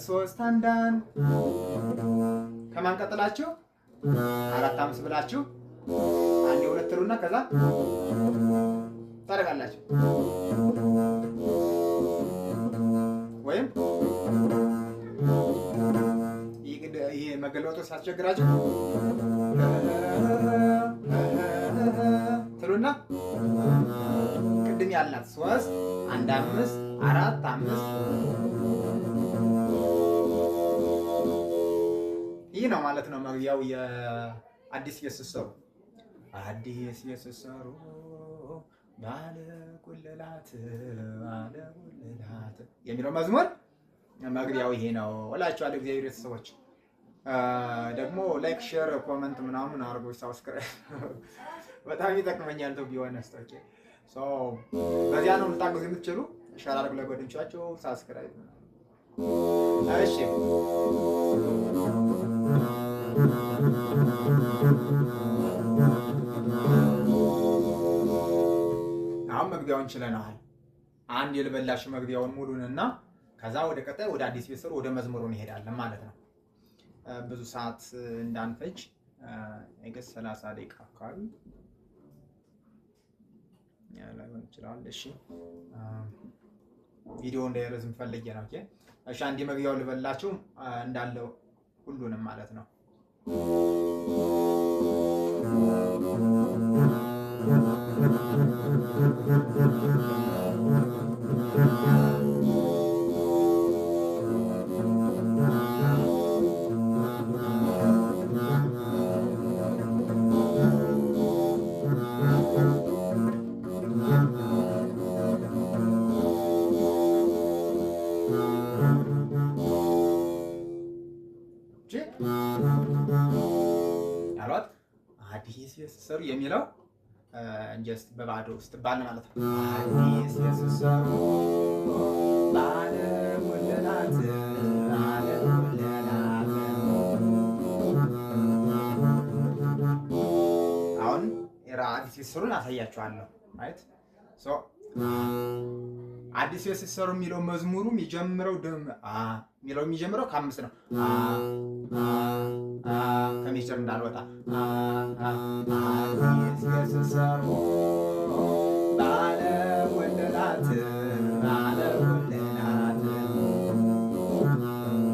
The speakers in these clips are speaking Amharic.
3 1 1 ከማን ቀጥላችሁ 4 5 ብላችሁ አንዴ 2 ትሉና ከዛ ታረጋላችሁ። ወይም ይሄ መገለጡ ሲያስቸግራችሁ ትሉና ቅድም ያልናት 3 1 5 4 5 ይህ ነው ማለት ነው መግቢያው የአዲስ የስሰሩ አዲስ የስሰሩ ባለ ጉልላት የሚለው መዝሙር መግቢያው ይሄ ነው እላችኋለሁ። እግዚአብሔር ቤተሰቦች ደግሞ ላይክ ሼር ኮመንት ምናምን አድርጎ ሳብስክራይብ በጣም ይጠቅመኛል። ተው ቢሆን አስተውቄ በዚያ ነው ልታገዙ የምትችሉ ሼር አድርጉ ለጓደኞቻችሁ ሳብስክራይብ። እሺ አሁን መግቢያውን ችለናል። አንድ የልበላችሁ መግቢያውን ሙሉንና ከዛ ወደ ቀጣይ ወደ አዲስ ቤተሰሩ ወደ መዝሙሩ እንሄዳለን ማለት ነው። ብዙ ሰዓት እንዳንፈጅ አይገስ 30 ደቂቃ አካባቢ ላይሆን ይችላል። እሺ ቪዲዮ እንዳይረዝም ፈልጌ ነው። ኦኬ እሺ አንድ መግቢያውን ልበላችሁ እንዳለው ሁሉንም ማለት ነው። አዲስ የስሰሩ የሚለው ጀስት በባዶ ውስጥ ባል ማለት ነው። አዲስ የስሰሩ ባለ ጉልላት አሁን አዲስ የስሰሩን አሳያችኋለሁ ማለት አዲስ የስሰሩ የሚለው መዝሙሩ የሚጀምረው የሚለው የሚጀምረው ከ5 ነው። ከሚስጥር እንዳልወጣ አዲስ የስሰሩ ባለ ጉልላት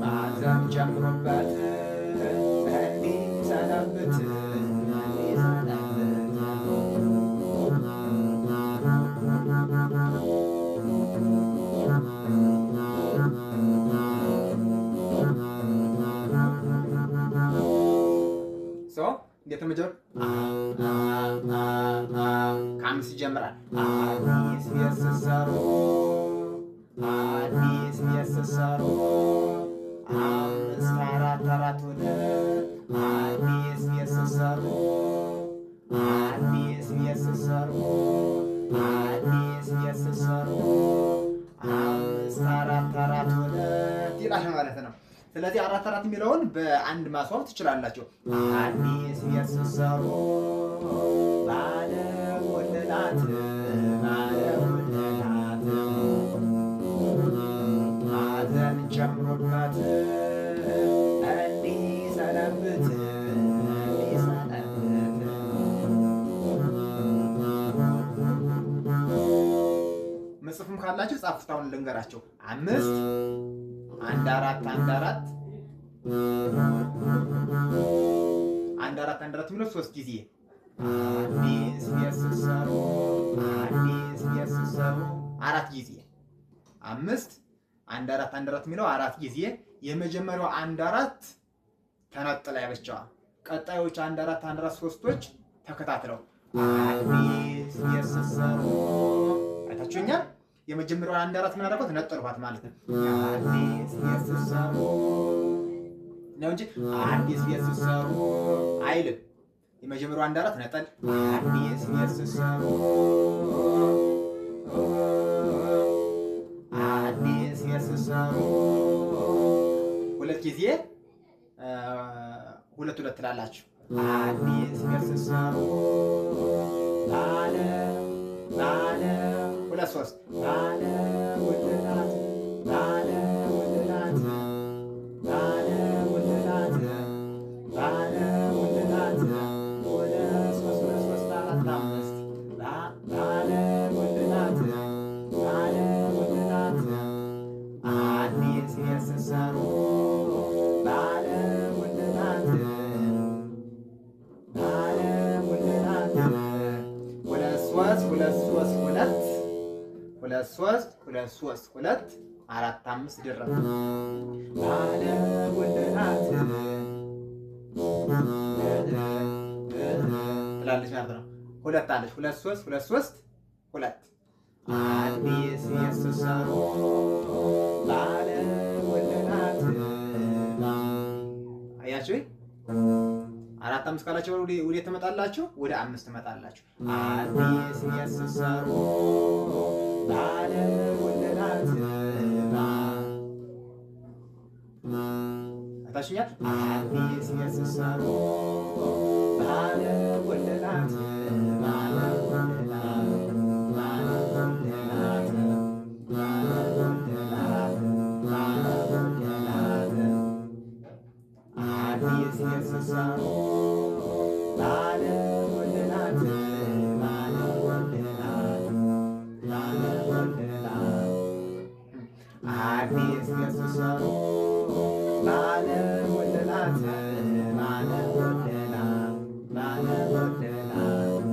ማዘን ጨምሮበት እንዲሰነብት እንዴት መጀመር ከ5 ይጀምራል። አዲስ የስሰሩ አዲስ የስሰሩ 5 4 4 2 አዲስ የስሰሩ አዲስ የስሰሩ አዲስ የስሰሩ 5 4 4 2 ይላል ማለት ነው። ስለዚህ 4 4 የሚለውን በአንድ ማስዋብ ትችላላችሁ። አዲስ የስሰሩ ባለ ጉልላት ማዘን ጨምሮበት እንዲሰነብት ምጽፉም ካላችሁ ጻፉት። አሁን ልንገራቸው 5 1 4 1 4 1 4 1 4 የሚለው 3 ጊዜ አዲስ የስሰሩ አዲስ የስሰሩ 4 ጊዜ 5 1 4 1 4 የሚለው 4 ጊዜ የመጀመሪያው 1 4 ተነጥላ ብቻዋ ቀጣዮች 1 4 1 4 ሶስቶች ተከታትለው አዲስ የስሰሩ አይታችሁኛል። የመጀመሪያው 1 4 ምን አደረኩት? ነጠልኳት ማለት ነው። አዲስ የስሰሩ ነው እንጂ አዲስ የስሰሩ አይልም። የመጀመሪያው 1 4 ነጠል አዲስ የስሰሩ አዲስ የስሰሩ ሁለት ጊዜ ሁለት ሁለት ትላላችሁ። አዲስ የስሰሩ ባለ ባለ ሁለት ሶስት ባለ ውድናት ባለ ውድናት 2 3 2 4 5 ድረብ ባለ ጉልላት ትላለች ማለት ነው። ሁለት አለች 2 3 2 3 2 አዲስ የሰሰሩ ባለ ጉልላት አያችሁ 4 5 ካላችሁ ወደ ትመጣላችሁ፣ ወደ 5 ትመጣላችሁ። አዲስ የሰሰሩ ባለ ጉልላት አታሽኛል። አዲስ የሰሰሩ ባለ ጉልላት ባለ ጉልላት ባለ ጉልላት ባለ ጉልላት ባለ ጉልላት አዲስ የሰሰሩ ባለ ጉልላት ባለ ጉልላት ባለ ጉልላት አዲስ የሰሰሩ ባለ ጉልላት ባለ ጉልላት ባለ ጉልላት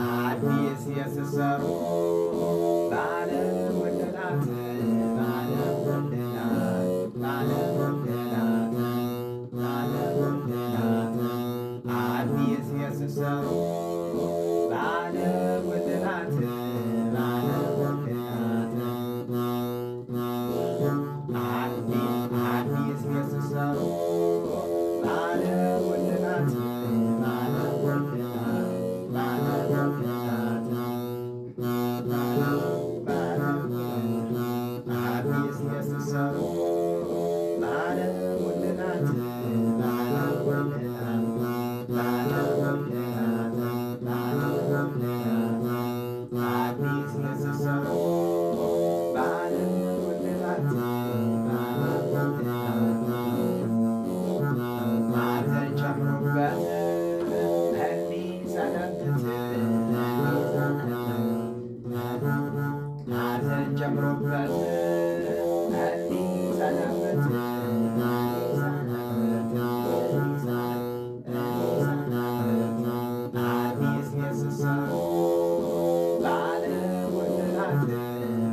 አዲስ የሰሰሩ ባለ ጉልላት ባለ ጉልላት ባለ ጉልላት ባለ ጉልላት አዲስ የሰሰሩ ባለ ጉልላት ባለ ጉልላት አዲስ የሰሰሩ ባለ ጉልላት ባለ ጉልላት ባለ ጉልላት አዲስ የሰሰሩ ባለ ጉልላት ባለ ጉልላት ባለ ጉልላት ባለ ጉልላት አዲስ የሰሰሩ ባለ ጉልላት ባለ ጉልላት ማዕዘን ጨምሩበት እንዲሰነብት ማዕዘን ጨምሩበት እንዲሰነብት አዲስ የሰሰሩ ባለ ጉልላት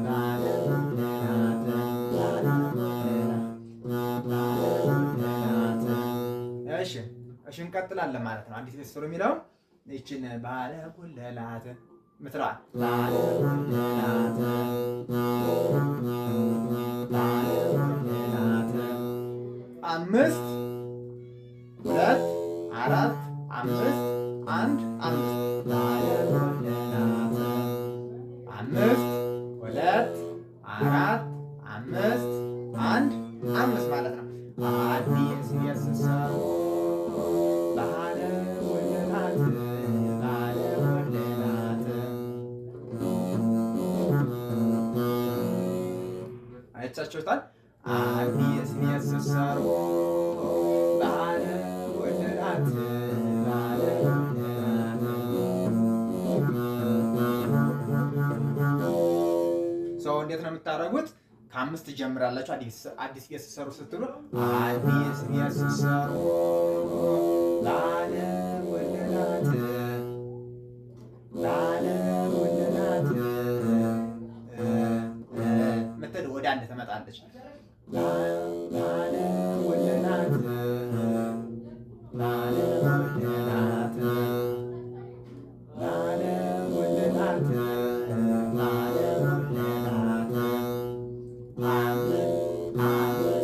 ባለ ጉልላት ባለ ጉልላት። እሺ እንቀጥላለን ማለት ነው። አዲስ የሰሰሩ የሚለው ይችን ባለ ጉልላት ምትለዋል ባለ ጉልላት ባለ ጉልላት 5 2 4 5 1 5 ባለ ጉልላት 5 2 4 5 1 5 ማለት ነው። አዲስ የሰሰሩ ባለ ጉልላት ባለ ጉልላት አይቻችሁታል። አዲስ የሰሰሩ ባለ ጉልላት ባለ ጉልላት ሰው እንዴት ነው የምታደርጉት? ከ5 ትጀምራላችሁ። አዲስ የሰሰሩ ስትሉ አዲስ የሰሰሩ ባለ ጉልላት ባለ ጉልላት ምትል ወደ አንድ ትመጣለች። ባለ ጉልላት ባለ ጉልላት ባለ ጉልላት ባለ ጉልላት 5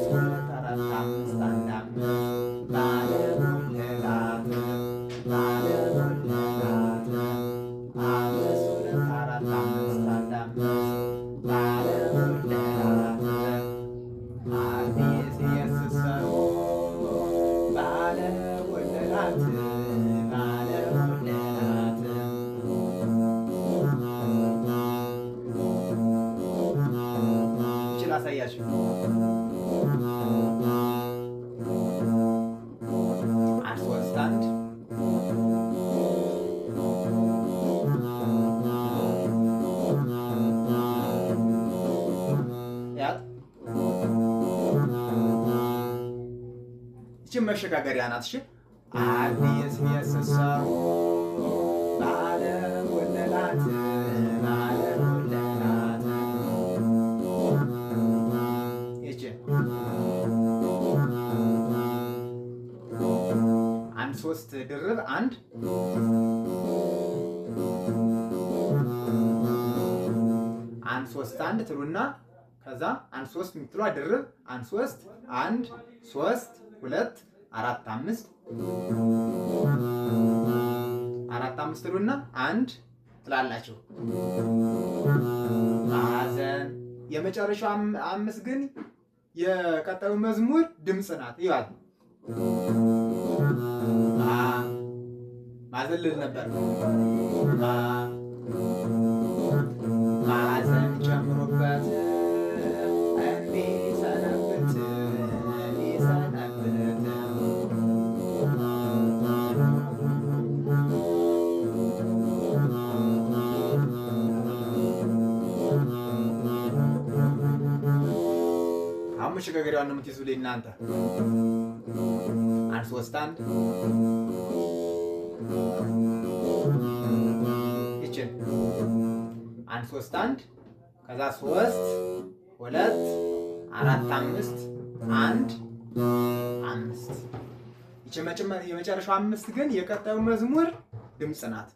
2 4 5 1 5 ባለ ጉልላት ባለ ጉልላት 5 2 4 5 1 5 ባለ ጉልላት አዲስ የሰሰሩ ባለ ጉልላት ባለ ጉልላት ይችላል። አሳያችሁ አንድ ይህችን መሸጋገሪያ ናት። እሺ አዲስ የሰሰሩ ባለ ጉልላት 3 ድርብ 1 1 3 1 ትሉና ከዛ 1 3 የምትሏ ድርብ 1 3 1 3 2 4 5 4 5 ትሉና 1 ትላላችሁ። ማዕዘን የመጨረሻው 5 ግን የቀጣዩ መዝሙር ድምፅ ናት። ይዋል ማዕዘን ልል ነበር። ማዕዘን ጨምሩበት እንዲሰነብት አሁን መሸጋገሪያዋን ነው የምትይዙልኝ እናንተ። 1 3 1 ይችን 1 3 1 ከዛ 3 2 4 5 1 5 ይች የመጨረሻው 5 ግን የቀጣዩ መዝሙር ድምፅ ናት።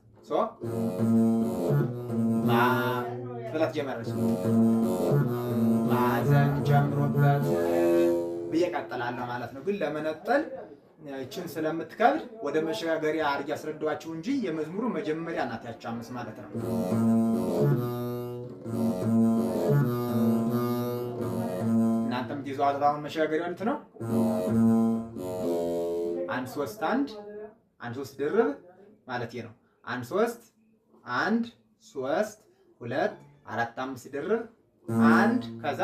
ብላት ጀመረች። ማዕዘን ጨምሮበት ብዬ ቀጥላለሁ ማለት ነው። ግን ለመነጠል ይችን ስለምትከብድ ወደ መሸጋገሪያ አድርጌ አስረዳኋችሁ እንጂ የመዝሙሩ መጀመሪያ ናት ያቺ 5 ማለት ነው። እናንተም ትይዟት አሁን መሸጋገሪያው እንት ነው 1 3 1 1 3 ድርብ ማለት ነው። 1 3 1 3 2 4 5 ድርብ 1 ከዛ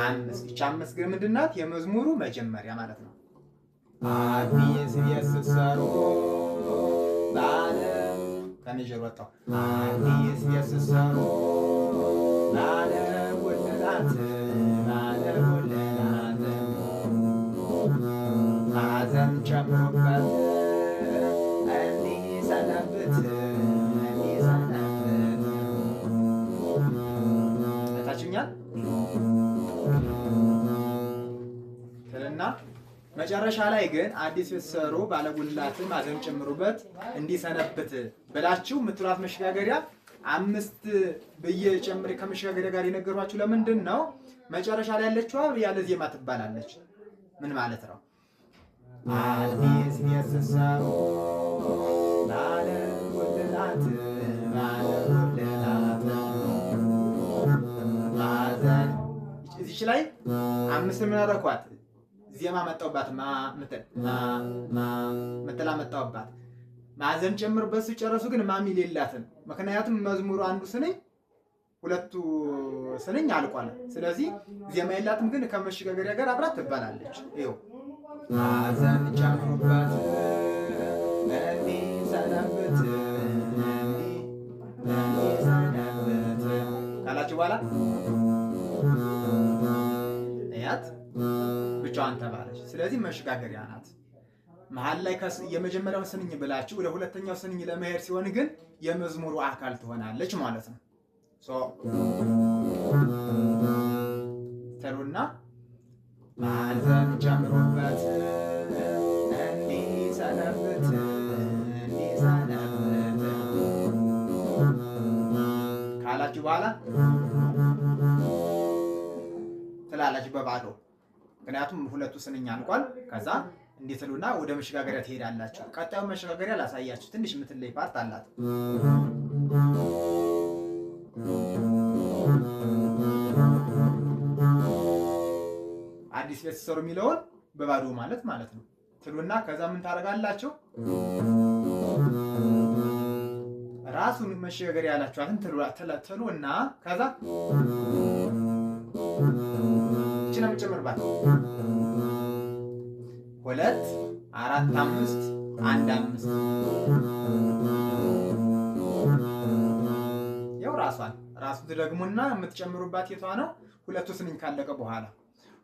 5 ይቺ 5 ግን ምንድን ናት? የመዝሙሩ መጀመሪያ ማለት ነው። አዲስ ቤት ስትሰሩ በዓለም ከሜጀር ወጣው። አዲስ ቤት ስትሰሩ በዓለም ወለላት በዓለም ወለላት ማዕዘን ጨምሮበት እንዲሰነብት እና መጨረሻ ላይ ግን አዲስ ስትሰሩ ባለጉልላት ማዕዘን ጨምሩበት እንዲሰነብት ብላችሁ የምትሏት መሸጋገሪያ 5 ብዬ ጨምሬ ከመሸጋገሪያ ጋር የነገሯችሁ ለምንድን ነው? መጨረሻ ላይ ያለችዋ ያለ ዜማ ትባላለች። ምን ማለት ነው? አዲስ ስትሰሩ ባለጉልላት ማዕዘን እዚች ላይ 5 ምን አደረኳት? ዜማ መጣውባት ምትላ መጣውባት። ማዕዘን ጨምሩበት ሲጨርሱ ግን ማሚል የላትም። ምክንያቱም መዝሙሩ አንዱ ስንኝ ሁለቱ ስንኝ አልቋል። ስለዚህ ዜማ የላትም። ግን ከመሸጋገሪያ ጋር አብራት ትባላለች። ይኸው ማዕዘን ጨምሩበት እንዲሰነብት ካላችሁ በኋላ እያት ብቻዋን ተባለች። ስለዚህ መሸጋገሪያ ናት። መሀል ላይ የመጀመሪያውን ስንኝ ብላችሁ ወደ ሁለተኛው ስንኝ ለመሄድ ሲሆን ግን የመዝሙሩ አካል ትሆናለች ማለት ነው። ተሉና ማዕዘን ጨምሩበት እንዲሰነብት ካላችሁ በኋላ ትላላችሁ በባዶ። ምክንያቱም ሁለቱ ስንኝ አልቋል። ከዛ እንዲትሉና ወደ መሸጋገሪያ ትሄዳላችሁ። ቀጣዩ መሸጋገሪያ ላሳያችሁ። ትንሽ የምትለይ ፓርት አላት። አዲስ ቤት ስትሰሩ የሚለውን በባዶ ማለት ነው ትሉና ከዛ ምን ታደርጋላችሁ? ራሱን መሸጋገሪያ ያላችኋትን ትሉና ከዛ እቺ ነው የምጨምርባት 2 4 5 1 5 ያው ራሱ ደግሞና የምትጨምሩባት የቷ ነው? ሁለቱ ስንኝ ካለቀ በኋላ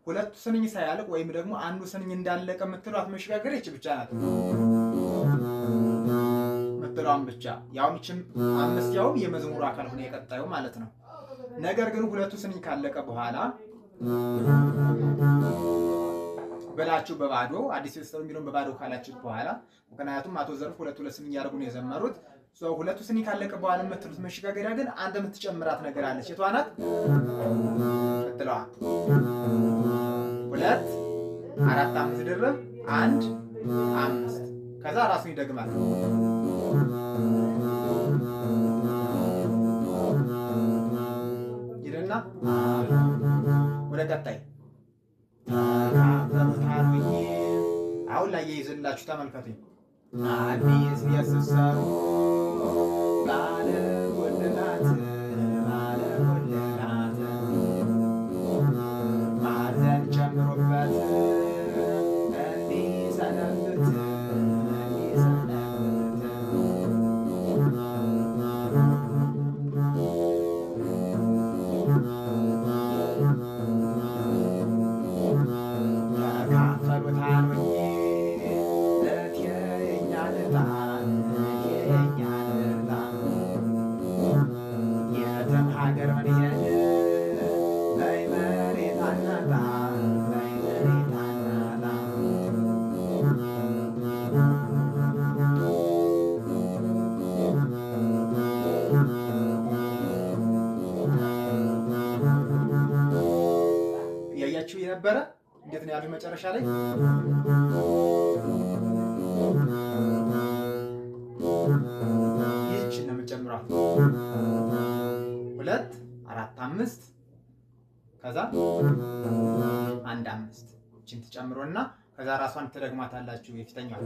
ሁለቱ ስንኝ ሳያልቅ ወይም ደግሞ አንዱ ስንኝ እንዳለቀ የምትሏት መሸጋገሪያ እቺ ብቻ ናት። ምትሏን ብቻ ያውም እቺም 5 ያውም የመዝሙሩ አካል ሆነ የቀጣዩ ማለት ነው። ነገር ግን ሁለቱ ስንኝ ካለቀ በኋላ ብላችሁ በባዶ አዲስ ቤተሰብ የሚለውን በባዶ ካላችሁ በኋላ ምክንያቱም አቶ ዘርፍ ሁለት ስንኝ እያደረጉ ነው የዘመሩት። ሁለቱ ስንኝ ካለቀ በኋላ የምትሉት መሸጋገሪያ ግን አንተ የምትጨምራት ነገር አለች። የቷ ናት? ቀጥለዋ 2 4 5 ድርብ 1 5 ከዛ ራሱን ይደግማል። ይልና ወደ ቀጣይ አሁን ላይ ይዘላችሁ ተመልከቱኝ። አዲስ የሱሰሩ ባለ ወደላት ማዘን ጨምሮበት እንዲሰነብት ያያችሁ የነበረ እንዴት ነው ያለው? መጨረሻ ላይ ይህችን ነው የምጨምረው 2 4 5 ከዛ 1 5 ይህችን ትጨምሩና ከዛ ራሷን ትደግማታላችሁ የፊተኛው